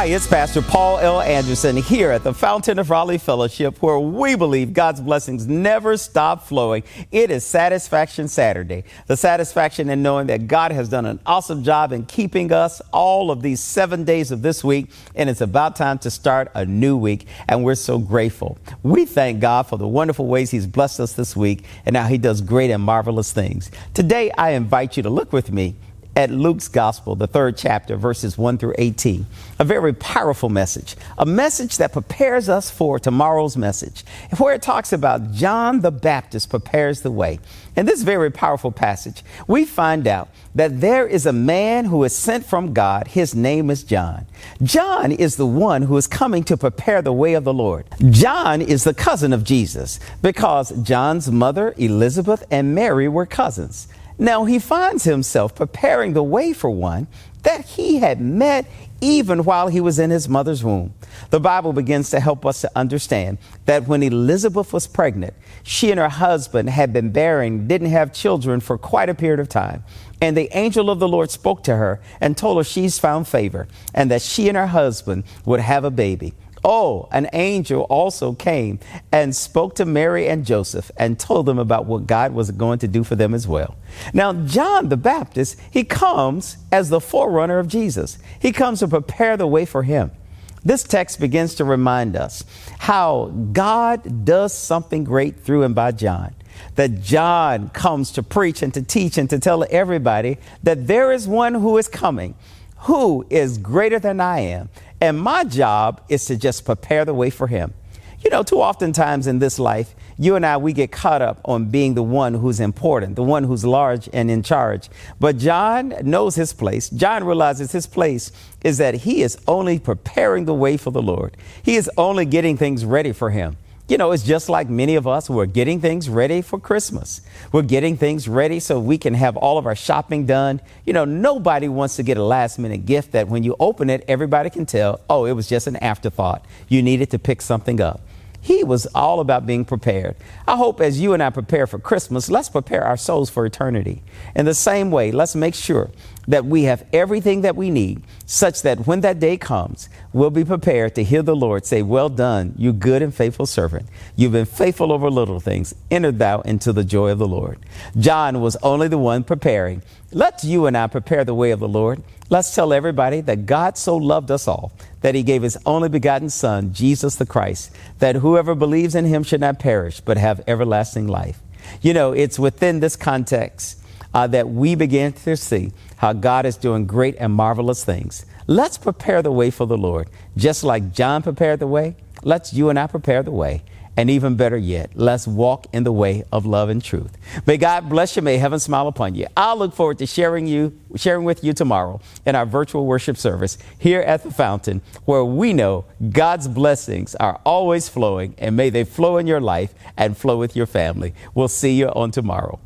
Hi, it's Pastor Paul L. Anderson here at the Fountain of Raleigh Fellowship, where we believe God's blessings never stop flowing. It is Satisfaction Saturday. The satisfaction in knowing that God has done an awesome job in keeping us all of these 7 days of this week, and it's about time to start a new week, and we're so grateful. We thank God for the wonderful ways He's blessed us this week, and how He does great and marvelous things. Today, I invite you to look with me at Luke's Gospel, the 3rd chapter, verses 1 through 18. A very powerful message, a message that prepares us for tomorrow's message, where it talks about John the Baptist prepares the way. In this very powerful passage, we find out that there is a man who is sent from God. His name is John. John is the one who is coming to prepare the way of the Lord. John is the cousin of Jesus, because John's mother, Elizabeth, and Mary were cousins. Now he finds himself preparing the way for one that he had met even while he was in his mother's womb. The Bible begins to help us to understand that when Elizabeth was pregnant, she and her husband had been barren, didn't have children for quite a period of time. And the angel of the Lord spoke to her and told her she's found favor and that she and her husband would have a baby. Oh, an angel also came and spoke to Mary and Joseph and told them about what God was going to do for them as well. Now, John the Baptist, he comes as the forerunner of Jesus. He comes to prepare the way for him. This text begins to remind us how God does something great through and by John. That John comes to preach and to teach and to tell everybody that there is one who is coming, who is greater than I am. And my job is to just prepare the way for him. You know, too often times in this life, you and I, we get caught up on being the one who's important, the one who's large and in charge. But John knows his place. John realizes his place is that he is only preparing the way for the Lord. He is only getting things ready for him. You know, it's just like many of us, we're getting things ready for Christmas. We're getting things ready so we can have all of our shopping done. You know, nobody wants to get a last minute gift that when you open it, everybody can tell, oh, it was just an afterthought. You needed to pick something up. He was all about being prepared. I hope as you and I prepare for Christmas, let's prepare our souls for eternity. In the same way, let's make sure that we have everything that we need such that when that day comes, we'll be prepared to hear the Lord say, well done, you good and faithful servant. You've been faithful over little things. Enter thou into the joy of the Lord. John was only the one preparing. Let's you and I prepare the way of the Lord. Let's tell everybody that God so loved us all that he gave his only begotten son, Jesus the Christ, that whoever believes in him should not perish, but have everlasting life. You know, it's within this context that we begin to see how God is doing great and marvelous things. Let's prepare the way for the Lord. Just like John prepared the way, let's you and I prepare the way. And even better yet, let's walk in the way of love and truth. May God bless you. May heaven smile upon you. I'll look forward to sharing with you tomorrow in our virtual worship service here at the Fountain, where we know God's blessings are always flowing, and may they flow in your life and flow with your family. We'll see you on tomorrow.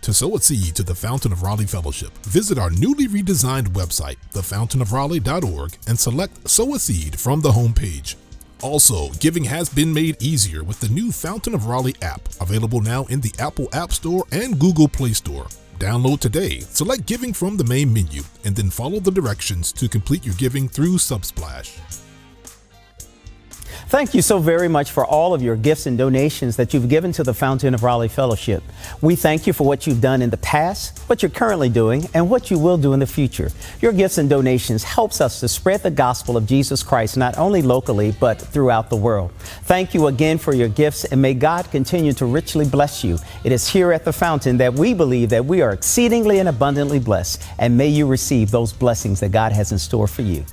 To sow a seed to the Fountain of Raleigh Fellowship, visit our newly redesigned website, thefountainofraleigh.org, and select Sow a Seed from the homepage. Also, giving has been made easier with the new Fountain of Raleigh app, available now in the Apple App Store and Google Play Store. Download today, select Giving from the main menu, and then follow the directions to complete your giving through Subsplash. Thank you so very much for all of your gifts and donations that you've given to the Fountain of Raleigh Fellowship. We thank you for what you've done in the past, what you're currently doing, and what you will do in the future. Your gifts and donations helps us to spread the gospel of Jesus Christ, not only locally, but throughout the world. Thank you again for your gifts, and may God continue to richly bless you. It is here at the Fountain that we believe that we are exceedingly and abundantly blessed, and may you receive those blessings that God has in store for you.